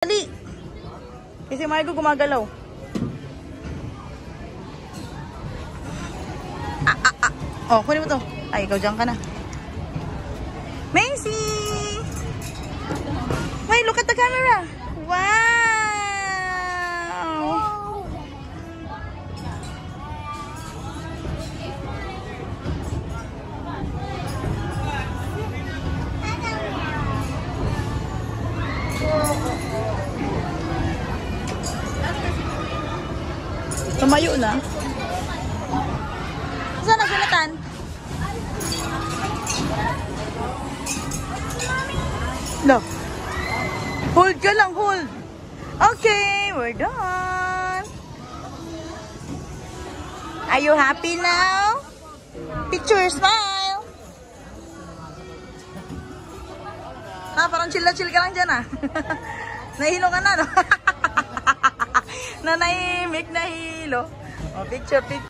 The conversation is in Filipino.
Dali! Kasi Margo gumagalaw. Oh, kunin mo to. Ay, ikaw dyan ka na. Macy! Wait, look at the camera! Wow! Tumayo na. Saan na sulatan? No. Hold ka lang, hold. Okay, we're done. Are you happy now? Picture, smile. Parang chill na chill ka lang dyan Nahilo ka na, no? Nanahimik, nahilo. Oh, picture, picture.